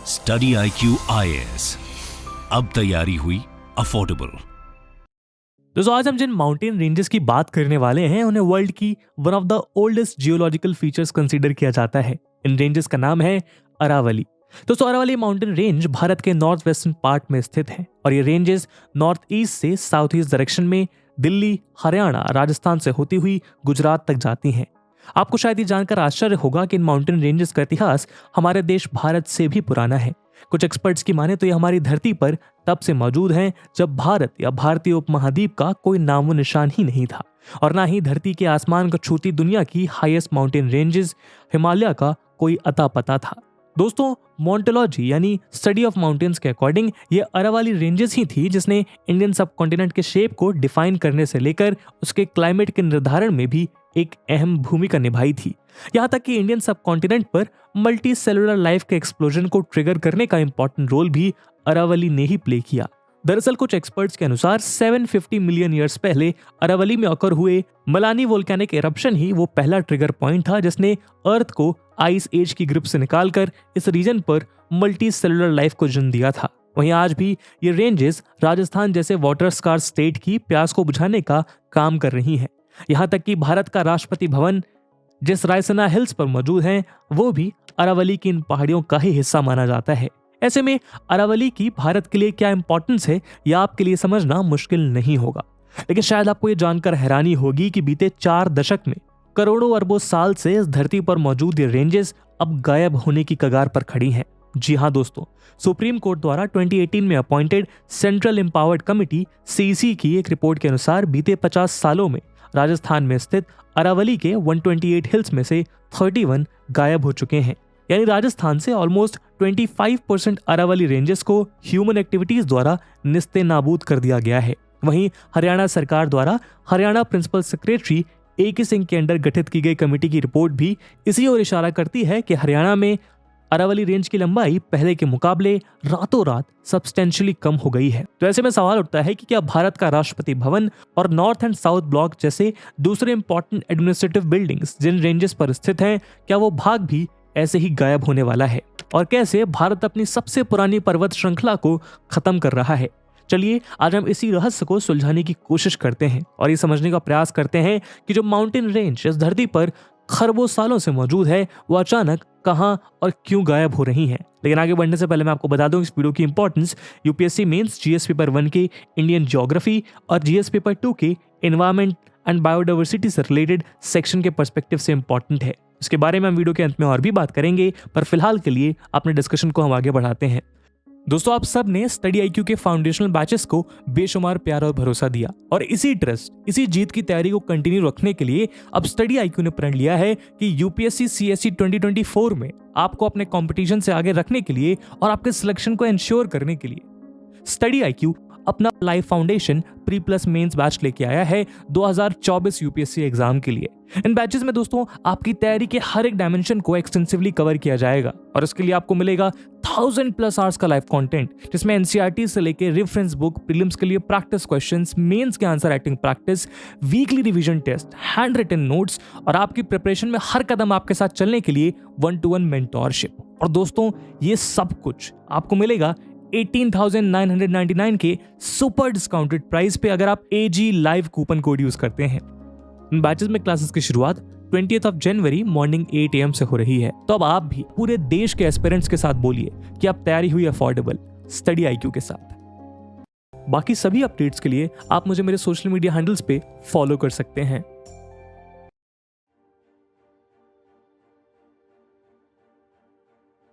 Study IQ IAS, अब तैयारी हुई अफोर्डेबल। दोस्तों आज हम जिन माउंटेन रेंजेस की बात करने वाले हैं उन्हें वर्ल्ड की one of the oldest geological features consider किया जाता है। इन रेंजेस का नाम है अरावली। दोस्तों अरावली माउंटेन रेंज भारत के नॉर्थ वेस्टर्न पार्ट में स्थित है और ये रेंजेस नॉर्थ ईस्ट से साउथ ईस्ट डायरेक्शन में दिल्ली, हरियाणा, राजस्थान से होती हुई गुजरात तक जाती हैं। आपको शायद ये जानकर आश्चर्य होगा कि इन माउंटेन रेंजेस का इतिहास हमारे देश भारत से भी पुराना है। कुछ एक्सपर्ट्स की माने तो ये हमारी धरती पर तब से मौजूद हैं जब भारत या भारतीय उपमहाद्वीप का कोई नामो निशान ही नहीं था और ना ही धरती के आसमान को छूती दुनिया की हाईएस्ट माउंटेन रेंजेस हिमालय का कोई अता पता था। दोस्तों मोन्टोलॉजी यानी स्टडी ऑफ माउंटेन्स के अकॉर्डिंग ये अरावली रेंजेस ही थी जिसने इंडियन सबकॉन्टिनेंट के शेप को डिफाइन करने से लेकर उसके क्लाइमेट के निर्धारण में भी एक अहम भूमिका निभाई थी। यहाँ तक कि इंडियन सबकॉन्टिनेंट पर मल्टी सेलुलर लाइफ के एक्सप्लोजन को ट्रिगर करने का इंपॉर्टेंट रोल भी अरावली ने ही प्ले किया। दरअसल कुछ एक्सपर्ट्स के अनुसार 750 मिलियन ईयर्स पहले अरावली में ऑकर हुए मलानी वोल्केनिक एरप्शन ही वो पहला ट्रिगर पॉइंट था जिसने अर्थ को आइस एज की ग्रिप से निकालकर इस रीजन पर मल्टी सेलुलर लाइफ को जन्म दिया था। वहीं आज भी ये रेंजेस राजस्थान जैसे वाटर स्कार स्टेट की प्यास को बुझाने का काम कर रही हैं। यहाँ तक कि भारत का राष्ट्रपति भवन जिस रायसीना हिल्स पर मौजूद है वो भी अरावली की इन पहाड़ियों का ही हिस्सा माना जाता है। ऐसे में अरावली की भारत के लिए क्या इंपॉर्टेंस है यह आपके लिए समझना मुश्किल नहीं होगा, लेकिन शायद आपको ये जानकर हैरानी होगी कि बीते 4 दशक में करोड़ों अरबों साल से इस धरती पर मौजूद ये रेंजेस अब गायब होने की कगार पर खड़ी हैं। जी हाँ दोस्तों, सुप्रीम कोर्ट द्वारा 2018 में appointed central empowered committee CEC की एक रिपोर्ट के अनुसार बीते 50 सालों में राजस्थान में स्थित अरावली के 128 हिल्स में से 31 गायब हो चुके हैं। यानी राजस्थान से ऑलमोस्ट 25% अरावली रेंजेस को ह्यूमन एक्टिविटीज द्वारा निस्ते नाबूद कर दिया गया है। वहीं हरियाणा सरकार द्वारा Haryana principal secretary AK Singh के अंडर गठित की गई कमेटी की रिपोर्ट भी इसी ओर इशारा करती है कि हरियाणा में अरावली रेंज की लंबाई पहले के मुकाबले रातों रात सब्सटेंशियली कम हो गई है। तो ऐसे में सवाल उठता है कि क्या भारत का राष्ट्रपति भवन और नॉर्थ एंड साउथ ब्लॉक जैसे दूसरे इंपॉर्टेंट एडमिनिस्ट्रेटिव बिल्डिंग्स जिन रेंजेस पर स्थित हैं, क्या वो भाग भी ऐसे ही गायब होने वाला है और कैसे भारत अपनी सबसे पुरानी पर्वत श्रृंखला को खत्म कर रहा है। चलिए आज हम इसी रहस्य को सुलझाने की कोशिश करते हैं और ये समझने का प्रयास करते हैं कि जो माउंटेन रेंज इस धरती पर खरबों सालों से मौजूद है वो अचानक कहां और क्यों गायब हो रही हैं। लेकिन आगे बढ़ने से पहले मैं आपको बता दूं इस वीडियो की importance UPSC mains GS paper 1 के इंडियन ज्योग्राफी और GS पेपर 2 के एनवायरमेंट एंड बायोडाइवर्सिटी से रिलेटेड सेक्शन के पर्सपेक्टिव से इंपॉर्टेंट है। इसके बारे में हम वीडियो के अंत में और भी बात करेंगे, पर फिलहाल के लिए अपने डिस्कशन को हम आगे बढ़ाते हैं। दोस्तों आप सब ने स्टडी IQ के फाउंडेशनल बैचेस को बेशुमार प्यार और भरोसा दिया और इसी ट्रस्ट, इसी जीत की तैयारी को कंटिन्यू रखने के लिए अब स्टडी IQ ने प्रण लिया है कि UPSC CSE 2024 में आपको अपने कंपटीशन से आगे रखने के लिए और आपके सिलेक्शन को इंश्योर करने के लिए स्टडी IQ अपना life foundation pre plus mains batch लेके आया है 2024 UPSC एग्जाम के लिए। इन बैचेस में दोस्तों आपकी तैयारी के हर एक डायमेंशन को एक्सटेंसिवली कवर किया जाएगा और इसके लिए आपको मिलेगा 1000+ आवर्स का लाइव कंटेंट जिसमें NCERT से लेकर रेफरेंस बुक, प्रीलिम्स के लिए प्रैक्टिस क्वेश्चंस, मेंस के answer writing practice, weekly revision test, hand written notes और आपकी प्रिपरेशन में हर कदम आपके साथ चलने के लिए 1-to-1 मेंटोरशिप। और दोस्तों ये सब कुछ आपको मिलेगा 18,999 के सुपर डिस्काउंटेड प्राइस पे अगर आप AG live coupon code use करते हैं। इन बैचेस में क्लासेस की शुरुआत 20th जनवरी मॉर्निंग 8 AM से हो रही है। तो अब आप भी पूरे देश के एस्पिरेंट्स के साथ बोलिए कि आप तैयारी हुई अफोर्डेबल स्टडी IQ के साथ। बाकी सभी अपडेट्स के लिए आप मुझे मेरे सोशल मीडिया हैंडल्स पे फॉलो कर सकते हैं।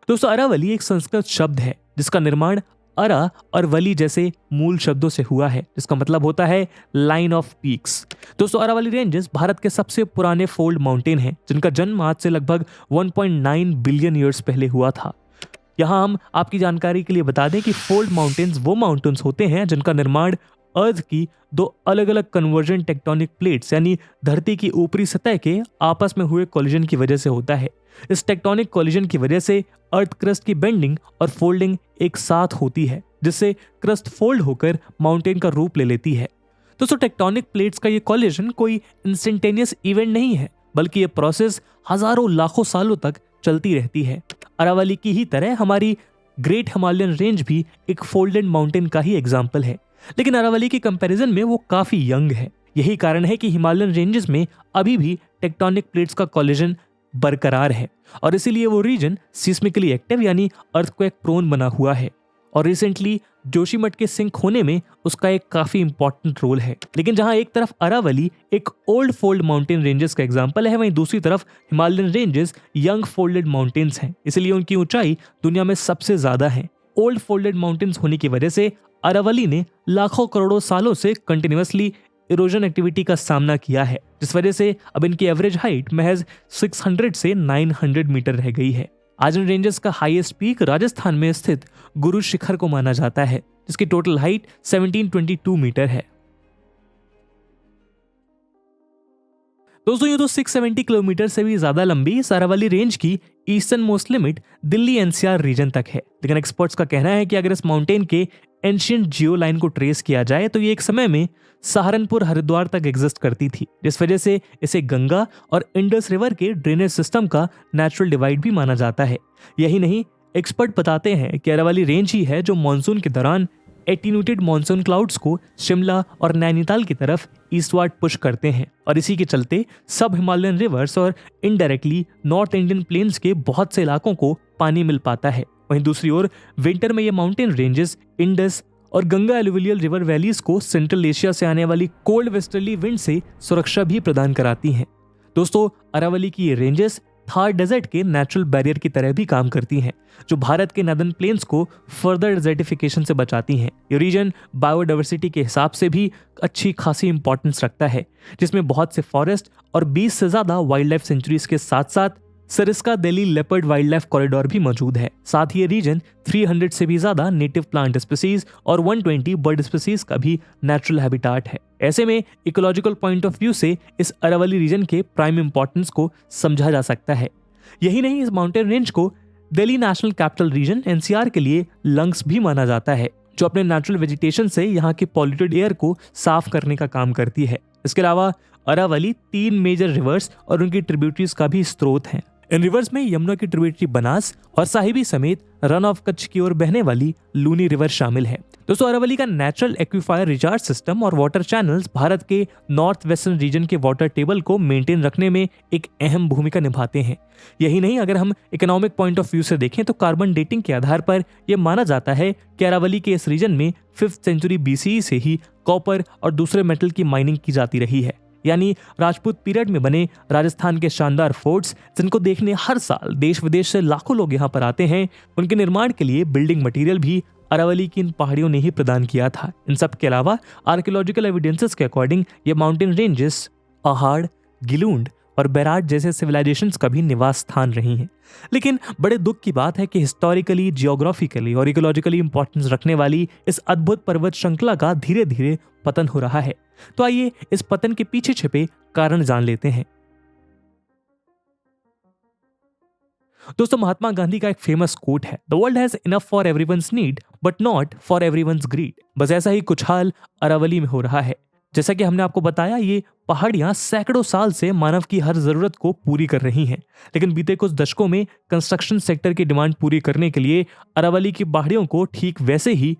दोस्तों अरावली एक संस्कृत शब्द है जिसका निर्माण अरा और वली जैसे मूल शब्दों से हुआ है, जिसका मतलब होता है लाइन ऑफ पीक्स। दोस्तों अरावली रेंजेस भारत के सबसे पुराने फोल्ड माउंटेन हैं जिनका जन्म आज से लगभग 1.9 बिलियन ईयर्स पहले हुआ था। यहाँ हम आपकी जानकारी के लिए बता दें कि फोल्ड माउंटेन्स वो माउंटेन्स होते हैं जिनका निर्माण अर्थ की 2 अलग अलग कन्वर्जन टेक्टोनिक प्लेट्स यानी धरती की ऊपरी सतह के आपस में हुए कोलिजन की वजह से होता है। इस टेक्टोनिक कोलिजन की वजह से अर्थ क्रस्ट की बेंडिंग और फोल्डिंग एक साथ होती है जिससे क्रस्ट फोल्ड होकर माउंटेन का रूप ले लेती है। दोस्तों टेक्टोनिक प्लेट्स का ये कोलिजन कोई इंस्टेंटेनियस इवेंट नहीं है बल्कि ये प्रोसेस हजारों लाखों सालों तक चलती रहती है। अरावली की ही तरह हमारी ग्रेट हिमालयन रेंज भी एक फोल्डेड माउंटेन का ही एग्जाम्पल है, लेकिन अरावली की कंपैरिजन में वो काफी यंग है। यही कारण है कि हिमालयन रेंजेस में अभी भी टेक्टोनिक प्लेट्स का कोलिजन बरकरार है और इसीलिए वो रीजन सिस्मिकली एक्टिव यानी अर्थक्वेक प्रोन बना हुआ है। और रिसेंटली जोशीमठ के सिंक होने में उसका एक काफी इंपॉर्टेंट रोल है। लेकिन जहां एक तरफ अरावली एक ओल्ड फोल्ड माउंटेन रेंजेस का एग्जांपल है, वहीं दूसरी तरफ Himalayan ranges young folded mountains हैं, इसलिए उनकी ऊंचाई दुनिया में सबसे ज्यादा है। ओल्ड फोल्डेड माउंटेन्स होने की वजह से अरावली ने लाखों करोड़ों सालों से कंटिन्यूअसली इरोजन एक्टिविटी का सामना किया है, जिस वजह से अब इनकी एवरेज हाइट महज 600 से 900 मीटर रह गई है। आज इन रेंजेस का हाईएस्ट पीक राजस्थान में स्थित गुरु शिखर को माना जाता है, जिसकी टोटल हाइट 1722 मीटर है। दोस्तों ये तो 670 किलोमीटर से भी ज्यादा लंबी इस अरावली रेंज की eastern most limit Delhi NCR region तक है। लेकिन एक्सपर्ट्स का कहना है कि अगर इस माउंटेन के एंशिएंट जियो लाइन को ट्रेस किया जाए तो ये एक समय में सहारनपुर हरिद्वार तक एग्जिस्ट करती थी, जिस वजह से इसे गंगा और इंडस रिवर के ड्रेनेज सिस्टम का नेचुरल डिवाइड भी माना जाता है। यही नहीं, एक्सपर्ट बताते हैं कि अरावली रेंज ही है जो मानसून के दौरान एटीन्यूटेड मानसून क्लाउड्स को शिमला और नैनीताल की तरफ ईस्टवर्ड पुश करते हैं और इसी के चलते सब हिमालयन रिवर्स और इनडायरेक्टली नॉर्थ इंडियन प्लेन्स के बहुत से इलाकों को पानी मिल पाता है। वहीं दूसरी ओर विंटर में ये माउंटेन रेंजेस इंडस और गंगा एलुवियल रिवर वैलीज को सेंट्रल एशिया से आने वाली कोल्ड वेस्टर्ली विंड से सुरक्षा भी प्रदान कराती हैं। दोस्तों अरावली की ये रेंजेस थार डेजर्ट के नेचुरल बैरियर की तरह भी काम करती हैं, जो भारत के नदर्न प्लेन्स को फर्दर डेजर्टिफिकेशन से बचाती हैं। ये रीजन बायोडाइवर्सिटी के हिसाब से भी अच्छी खासी इंपॉर्टेंस रखता है, जिसमें बहुत से फॉरेस्ट और 20 से ज्यादा वाइल्ड लाइफ सेंचुरीज के साथ साथ Sariska Delhi leopard wild life corridor भी मौजूद है। साथ ही ये रीजन 300 से भी ज्यादा नेटिव प्लांट स्पीसीज और 120 बर्ड स्पीसीज का भी नेचुरल हैबिटाट है। ऐसे में इकोलॉजिकल पॉइंट ऑफ व्यू से इस अरावली रीजन के प्राइम इंपॉर्टेंस को समझा जा सकता है। यही नहीं, इस माउंटेन रेंज को Delhi national capital region NCR के लिए लंग्स भी माना जाता है, जो अपने नेचुरल वेजिटेशन से यहाँ के पॉल्यूटेड एयर को साफ करने का काम करती है। इसके अलावा अरावली 3 मेजर रिवर्स और उनकी ट्रिब्यूटरीज का भी स्रोत है। इन रिवर्स में यमुना की ट्रिब्यूटरी बनास और साहिबी समेत रन ऑफ कच्छ की ओर बहने वाली लूनी रिवर शामिल है। दोस्तों अरावली का नेचुरल एक्विफायर रिचार्ज सिस्टम और वाटर चैनल्स भारत के नॉर्थ वेस्टर्न रीजन के वाटर टेबल को मेंटेन रखने में एक अहम भूमिका निभाते हैं। यही नहीं, अगर हम इकोनॉमिक पॉइंट ऑफ व्यू से देखें तो कार्बन डेटिंग के आधार पर यह माना जाता है कि अरावली के इस रीजन में 5th सेंचुरी BCE से ही कॉपर और दूसरे मेटल की माइनिंग की जाती रही है। यानी राजपूत पीरियड में बने राजस्थान के शानदार फोर्ट्स, जिनको देखने हर साल देश विदेश से लाखों लोग यहाँ पर आते हैं, उनके निर्माण के लिए बिल्डिंग मटेरियल भी अरावली की इन पहाड़ियों ने ही प्रदान किया था। इन सब के अलावा आर्कियोलॉजिकल एविडेंसेस के अकॉर्डिंग ये माउंटेन रेंजेस पहाड़, गिलूंड और बैराट जैसे सिविलाइजेशंस का भी निवास स्थान रही हैं। लेकिन बड़े दुख की बात है कि हिस्टोरिकली, जियोग्राफिकली और इकोलॉजिकली इंपॉर्टेंस रखने वाली इस अद्भुत पर्वत श्रृंखला का धीरे धीरे पतन हो रहा है। तो आइए इस पतन के पीछे छिपे कारण जान लेते हैं। दोस्तों महात्मा गांधी का एक फेमस कोट है, the world has enough for everyone's need but not for everyone's greed. बस ऐसा ही कुछ हाल अरावली में हो रहा है। जैसा कि हमने आपको बताया, ये पहाड़ियां सैकड़ों साल से मानव की हर जरूरत को पूरी कर रही हैं, लेकिन बीते कुछ दशकों में कंस्ट्रक्शन सेक्टर की डिमांड पूरी करने के लिए अरावली की पहाड़ियों को ठीक वैसे ही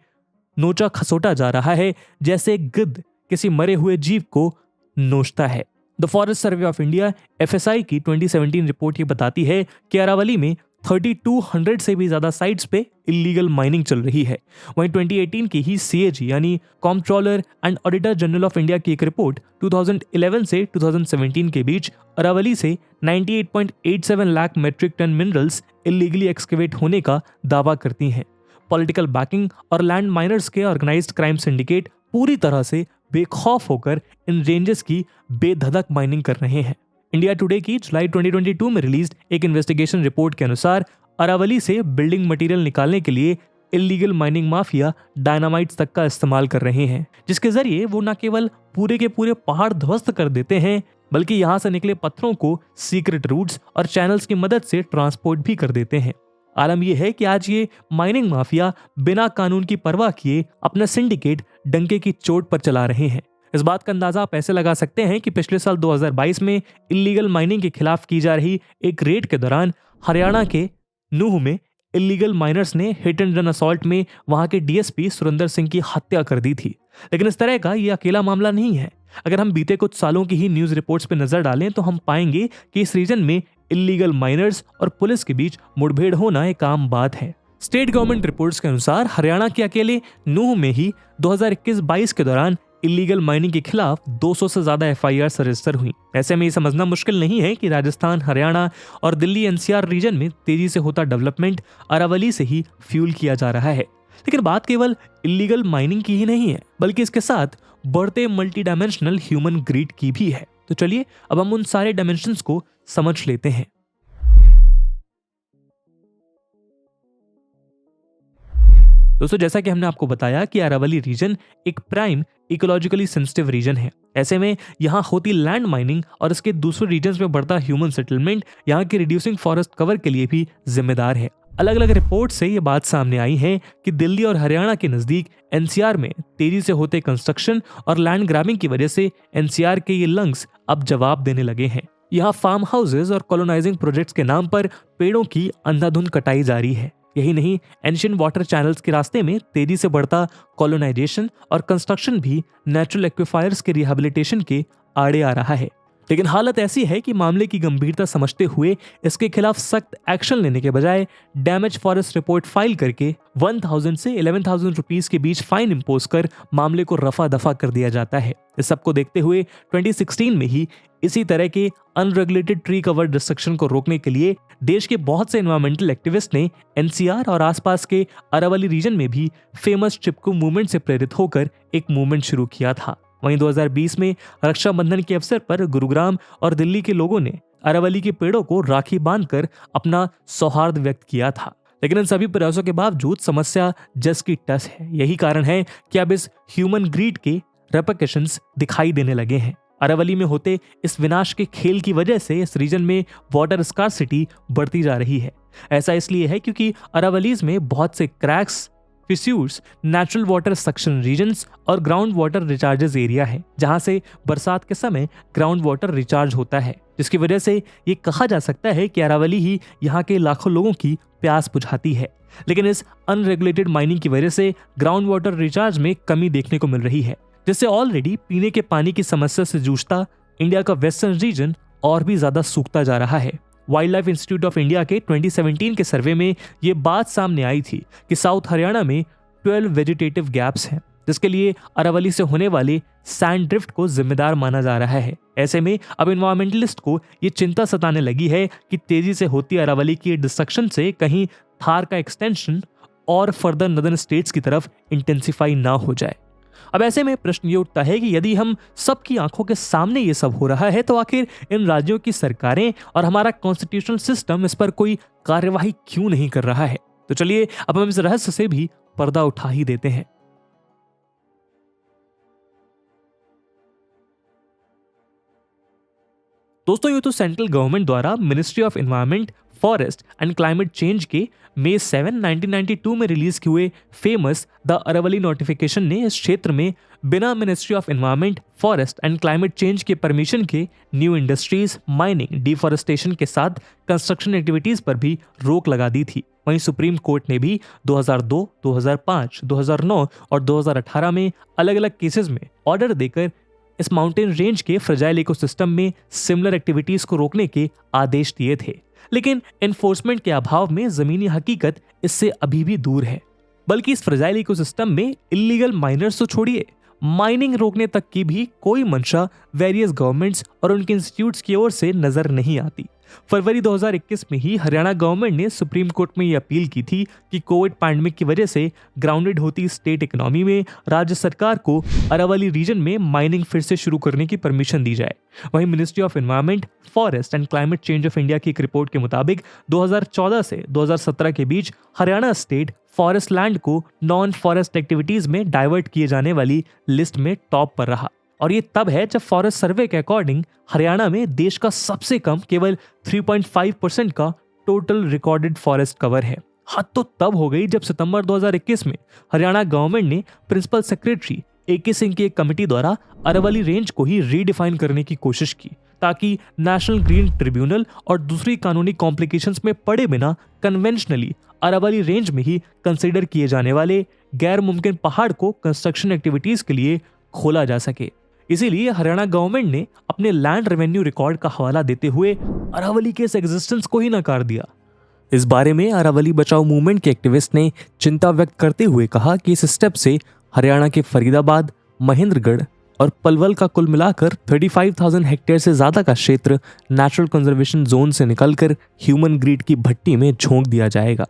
नोचा खसोटा जा रहा है जैसे गिद्ध किसी मरे हुए जीव को नोचता है। The forest survey of India FSI की 2017 रिपोर्ट ये बताती है कि अरावली में 3200 से भी ज्यादा साइट्स पे इलीगल माइनिंग चल रही है। वहीं 2018 की ही CAG यानी comptroller and auditor general of India की एक रिपोर्ट 2011 से 2017 के बीच अरावली से 98.87 lakh metric ton minerals illegally excavate होने का दावा करती हैं। पॉलिटिकल बैकिंग और लैंड माइनर्स के ऑर्गेनाइज्ड क्राइम सिंडिकेट पूरी तरह से बेखौफ होकर इन रेंजेस की बेधधक माइनिंग कर रहे हैं। इंडिया टुडे की जुलाई 2022 में रिलीज्ड एक इन्वेस्टिगेशन रिपोर्ट के अनुसार अरावली से बिल्डिंग मटेरियल निकालने के लिए इलीगल माइनिंग माफिया डायनामाइट्स तक का इस्तेमाल कर रहे हैं, जिसके जरिए वो न केवल पूरे के पूरे पहाड़ ध्वस्त कर देते हैं, बल्कि यहाँ से निकले पत्थरों को सीक्रेट रूट्स और चैनल्स की मदद से ट्रांसपोर्ट भी कर देते हैं। आलम यह है कि आज ये माइनिंग माफिया बिना कानून की परवाह किए अपना सिंडिकेट डंके की चोट पर चला रहे हैं। इस बात का अंदाजा आप ऐसे लगा सकते हैं कि पिछले साल 2022 में इलीगल माइनिंग के खिलाफ की जा रही एक रेड के दौरान हरियाणा के नूह में इलीगल माइनर्स ने हिट एंड रन असॉल्ट में वहां के डीएसपी सुरेंद्र सिंह की हत्या कर दी थी। लेकिन इस तरह का ये अकेला मामला नहीं है। अगर हम बीते कुछ सालों की ही न्यूज रिपोर्ट्स पर नजर डालें तो हम पाएंगे कि इस रीजन में इलीगल माइनर्स और पुलिस के बीच मुठभेड़ होना एक आम बात है। स्टेट गवर्नमेंट रिपोर्ट्स के अनुसार हरियाणा के अकेले नूह में ही 2021-22 के दौरान इलीगल माइनिंग के खिलाफ 200 से ज्यादा एफआईआर रजिस्टर हुई। ऐसे में ये समझना मुश्किल नहीं है कि राजस्थान, हरियाणा और दिल्ली एनसीआर रीजन में तेजी से होता डेवलपमेंट अरावली से ही फ्यूल किया जा रहा है। लेकिन बात केवल इलीगल माइनिंग की ही नहीं है, बल्कि इसके साथ बढ़ते मल्टी डायमेंशनल ह्यूमन ग्रीड की भी है। तो चलिए अब हम उन सारे डायमेंशंस को समझ लेते हैं। दोस्तों, जैसा कि हमने आपको बताया कि अरावली रीजन एक प्राइम इकोलॉजिकली सेंसिटिव रीजन है। ऐसे में यहाँ होती लैंड माइनिंग और इसके दूसरे रीजन्स में बढ़ता ह्यूमन सेटलमेंट यहाँ के रिड्यूसिंग फॉरेस्ट कवर के लिए भी जिम्मेदार है। अलग अलग रिपोर्ट से ये बात सामने आई है कि दिल्ली और हरियाणा के नजदीक एनसीआर में तेजी से होते कंस्ट्रक्शन और लैंड ग्रैबिंग की वजह से एनसीआर के ये लंग्स अब जवाब देने लगे हैं। यहाँ फार्म हाउसेज और कॉलोनाइजिंग प्रोजेक्ट्स के नाम पर पेड़ों की अंधाधुंध कटाई जारी है। यही नहीं, एंशिएंट वाटर चैनल्स के रास्ते में तेजी से बढ़ता कॉलोनाइजेशन और कंस्ट्रक्शन भी नेचुरल एक्विफायर्स के रिहैबिलिटेशन के आड़े आ रहा है। लेकिन हालत ऐसी है कि मामले की गंभीरता समझते हुए इसके खिलाफ सख्त एक्शन लेने के बजाय डैमेज फॉरेस्ट रिपोर्ट फाइल करके 1000 से 11,000 रुपीस के बीच फाइन इंपोज कर मामले को रफा दफा कर दिया जाता है। इस सबको देखते हुए 2016 में ही इसी तरह के अनरेगुलेटेड ट्री कवर डिस्ट्रक्शन को रोकने के लिए देश के बहुत से एनवायरमेंटल एक्टिविस्ट ने एनसीआर और आसपास के अरावली रीजन में भी फेमस चिपकू मूवमेंट से प्रेरित होकर एक मूवमेंट शुरू किया था। वहीं 2020 में रक्षाबंधन के अवसर पर गुरुग्राम और दिल्ली के लोगों ने अरावली के पेड़ों को राखी बांधकर अपना सौहार्द व्यक्त किया था। लेकिन इन सभी प्रयासों के बावजूद समस्या जस की तस है। यही कारण है कि अब इस ह्यूमन ग्रीड के रेपरकशंस दिखाई देने लगे हैं। अरावली में होते इस विनाश के खेल की वजह से इस रीजन में वाटर स्कार्सिटी बढ़ती जा रही है। ऐसा इसलिए है क्योंकि अरावलीज में बहुत से cracks, fissures, natural water suction regions और ग्राउंड वाटर रिचार्जेस एरिया है, जहां से बरसात के समय ग्राउंड वाटर रिचार्ज होता है, जिसकी वजह से ये कहा जा सकता है कि अरावली ही यहाँ के लाखों लोगों की प्यास बुझाती है। लेकिन इस अनरेगुलेटेड माइनिंग की वजह से ग्राउंड वाटर रिचार्ज में कमी देखने को मिल रही है, जिससे ऑलरेडी पीने के पानी की समस्या से जूझता इंडिया का वेस्टर्न रीजन और भी ज्यादा सूखता जा रहा है। Wild life institute of India के 2017 के सर्वे में ये बात सामने आई थी कि साउथ हरियाणा में 12 वेजिटेटिव गैप्स हैं, जिसके लिए अरावली से होने वाले सैंड ड्रिफ्ट को जिम्मेदार माना जा रहा है। ऐसे में अब एनवायरमेंटलिस्ट को ये चिंता सताने लगी है कि तेजी से होती अरावली की डिस्ट्रक्शन से कहीं थार का एक्सटेंशन और फर्दर नदर्न स्टेट्स की तरफ इंटेंसिफाई ना हो जाए। अब ऐसे में प्रश्न ये उठता है कि यदि हम सबकी आंखों के सामने ये सब हो रहा है तो आखिर इन राज्यों की सरकारें और हमारा कॉन्स्टिट्यूशनल सिस्टम इस पर कोई कार्यवाही क्यों नहीं कर रहा है? तो चलिए अब हम इस रहस्य से भी पर्दा उठा ही देते हैं। दोस्तों, ये तो सेंट्रल गवर्नमेंट द्वारा ministry of environment, forest and climate change के मई 7, 1992 में रिलीज हुए फेमस द अरावली नोटिफिकेशन ने इस क्षेत्र में बिना ministry of environment, forest and climate change के परमिशन के न्यू इंडस्ट्रीज, माइनिंग, डिफॉरेस्टेशन के साथ कंस्ट्रक्शन एक्टिविटीज पर भी रोक लगा दी थी। वहीं सुप्रीम कोर्ट ने भी 2002, 2005, 2009 और 2018 में अलग अलग केसेस में ऑर्डर देकर इस माउंटेन रेंज के फ्रेजाइल इकोसिस्टम में सिमिलर एक्टिविटीज को रोकने के आदेश दिए थे। लेकिन एनफोर्समेंट के अभाव में जमीनी हकीकत इससे अभी भी दूर है। बल्कि इस फ्रेजाइल इकोसिस्टम में इलीगल माइनर्स तो छोड़िए, माइनिंग रोकने तक की भी कोई मंशा वेरियस गवर्नमेंट्स और उनके इंस्टीट्यूट्स की ओर से नजर नहीं आती। फरवरी 2021 में ही हरियाणा गवर्नमेंट ने सुप्रीम कोर्ट में यह अपील की थी कि कोविड पैंडेमिक की वजह से ग्राउंडेड होती स्टेट इकोनॉमी में राज्य सरकार को अरावली रीजन में माइनिंग फिर से शुरू करने की परमिशन दी जाए। वहीं ministry of environment, forest and climate change of India की एक रिपोर्ट के मुताबिक 2014 से 2017 के बीच हरियाणा स्टेट फॉरेस्ट लैंड को नॉन फॉरेस्ट एक्टिविटीज में डाइवर्ट किए जाने वाली लिस्ट में टॉप पर रहा। और ये तब है जब फॉरेस्ट सर्वे के अकॉर्डिंग हरियाणा में देश का सबसे कम केवल 3.5% का टोटल रिकॉर्डेड फॉरेस्ट कवर है। हद तो तब हो गई जब सितंबर 2021 में हरियाणा गवर्नमेंट ने प्रिंसिपल सेक्रेटरी AK सिंह की एक कमेटी द्वारा अरावली रेंज को ही रीडिफाइन करने की कोशिश की, ताकि नेशनल ग्रीन ट्रिब्यूनल और दूसरी कानूनी कॉम्प्लिकेशंस में पड़े बिना कन्वेंशनली अरावली रेंज में ही कंसीडर किए जाने वाले गैर मुमकिन पहाड़ को कंस्ट्रक्शन एक्टिविटीज के लिए खोला जा सके। इसीलिए हरियाणा गवर्नमेंट ने अपने लैंड रेवेन्यू रिकॉर्ड का हवाला देते हुए अरावली के इस एग्जिस्टेंस को ही नकार दिया। इस बारे में अरावली बचाओ मूवमेंट के एक्टिविस्ट ने चिंता व्यक्त करते हुए कहा कि इस स्टेप से हरियाणा के फरीदाबाद, महेंद्रगढ़ और पलवल का कुल मिलाकर 35,000 हेक्टेयर से ज्यादा का क्षेत्र नेचुरल कंजर्वेशन जोन से निकलकर ह्यूमन ग्रीड की भट्टी में झोंक दिया जाएगा।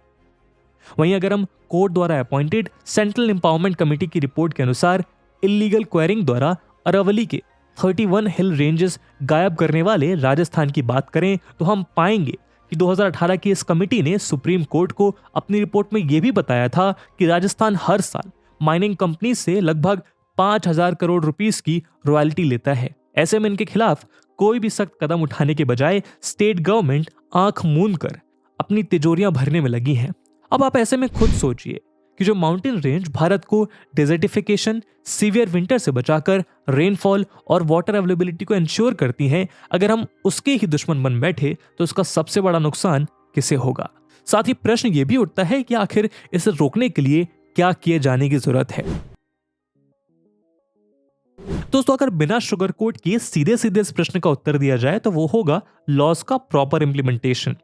वहीं अगर हम कोर्ट द्वारा अपॉइंटेड सेंट्रल एम्पावरमेंट कमेटी की रिपोर्ट के अनुसार इलीगल क्वेरिंग द्वारा अरावली के 31 हिल रेंजेस गायब करने वाले राजस्थान की बात करें तो हम पाएंगे कि 2018 की इस कमेटी ने सुप्रीम कोर्ट को अपनी रिपोर्ट में यह भी बताया था कि राजस्थान हर साल माइनिंग कंपनी से लगभग 5,000 करोड़ रुपीस की रॉयल्टी लेता है। ऐसे में इनके खिलाफ कोई भी सख्त कदम उठाने के बजाय स्टेट गवर्नमेंट आंख मूंद कर अपनी तिजोरियां भरने में लगी है। अब आप ऐसे में खुद सोचिए कि जो माउंटेन रेंज भारत को डेजर्टिफिकेशन, सीवियर विंटर से बचाकर रेनफॉल और वाटर अवेलेबिलिटी को इंश्योर करती हैं, अगर हम उसके ही दुश्मन बन बैठे तो उसका सबसे बड़ा नुकसान किसे होगा। साथ ही प्रश्न ये भी उठता है कि आखिर इसे रोकने के लिए क्या किए जाने की जरूरत है। दोस्तों, अगर बिना शुगर कोट किए सीधे सीधे इस प्रश्न का उत्तर दिया जाए तो वो होगा लॉस का प्रॉपर इंप्लीमेंटेशन।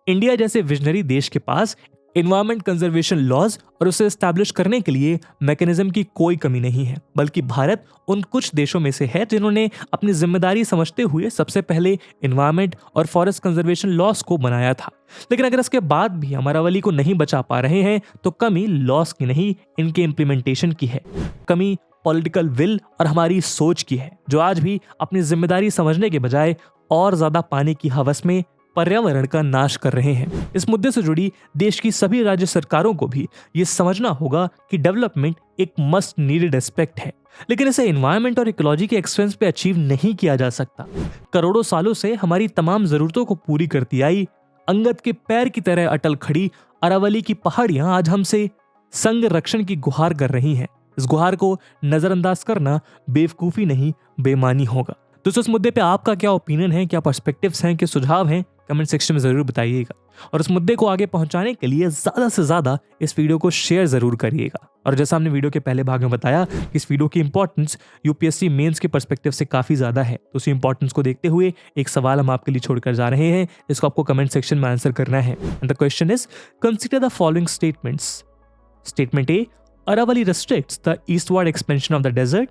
इंडिया जैसे विजनरी देश के पास एनवायरमेंट कंजर्वेशन लॉज और उसे एस्टैब्लिश करने के लिए मैकेनिज्म की कोई कमी नहीं है, बल्कि भारत उन कुछ देशों में से है जिन्होंने अपनी जिम्मेदारी समझते हुए सबसे पहले एनवायरमेंट और फॉरेस्ट कंजर्वेशन लॉस को बनाया था। लेकिन अगर इसके बाद भी हम अरावली को नहीं बचा पा रहे हैं तो कमी लॉस की नहीं, इनके इम्प्लीमेंटेशन की है। कमी पॉलिटिकल विल और हमारी सोच की है, जो आज भी अपनी जिम्मेदारी समझने के बजाय और ज्यादा पाने की हवस में पर्यावरण का नाश कर रहे हैं। इस मुद्दे से जुड़ी देश की सभी राज्य सरकारों को भी ये समझना होगा कि डेवलपमेंट एक मस्ट नीडेड एस्पेक्ट है, लेकिन इसे एनवायरमेंट और इकोलॉजी के एक्सपेंस पे अचीव नहीं किया जा सकता। करोड़ों सालों से हमारी तमाम जरूरतों को पूरी करती आई अंगद के पैर की तरह अटल खड़ी अरावली की पहाड़ियां आज हमसे संरक्षण की गुहार कर रही हैं। इस गुहार को नजरअंदाज करना बेवकूफी नहीं, बेईमानी होगा। दोस्तों, इस मुद्दे पे आपका क्या ओपिनियन है, क्या पर्सपेक्टिव्स हैं, क्या सुझाव हैं, कमेंट सेक्शन में जरूर बताइएगा। और इस मुद्दे को आगे पहुंचाने के लिए ज्यादा से ज्यादा इस वीडियो को शेयर जरूर करिएगा। और जैसा हमने वीडियो के पहले भाग में बताया कि इस वीडियो की इंपॉर्टेंस यूपीएससी मेंस के पर्सपेक्टिव से काफी ज्यादा है, तो उसी इंपॉर्टेंस को देखते हुए एक सवाल हम आपके लिए छोड़कर जा रहे हैं, इसको आपको कमेंट सेक्शन में आंसर करना है। And the question is, consider the following statements. Statement A, Aravali restricts the eastward expansion of the desert.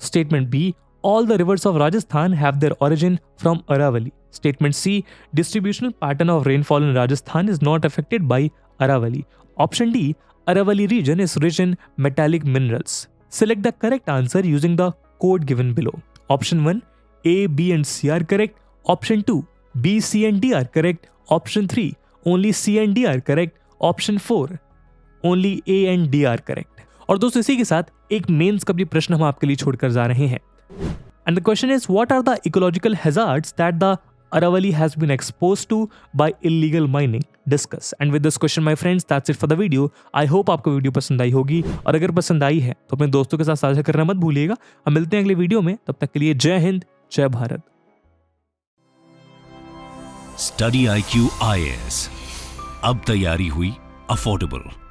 Statement B, all the rivers of Rajasthan have their origin from Aravali. Statement C, distributional pattern of rainfall in Rajasthan is not affected by Aravali. Option D, Aravali region is rich in metallic minerals. Select the correct answer using the code given below. Option 1, A, B and C are correct. Option 2, B, C and D are correct. Option 3, only C and D are correct. Option 4, only A and D R correct. और दोस्तों, इसी के साथ एक mains का भी प्रश्न हम आपके लिए छोड़कर जा रहे हैं। And the question is, what are the ecological hazards that the Aravalli has been exposed to by illegal mining? Discuss. And with this question my friends, that's it for the video. I hope आपको video पसंद आई होगी, और अगर पसंद आई है तो अपने दोस्तों के साथ साझा करना मत भूलिएगा। हम मिलते हैं अगले वीडियो में, तब तक के लिए जय हिंद, जय भारत। स्टडी IQ IAS, अब तैयारी हुई अफोर्डेबल।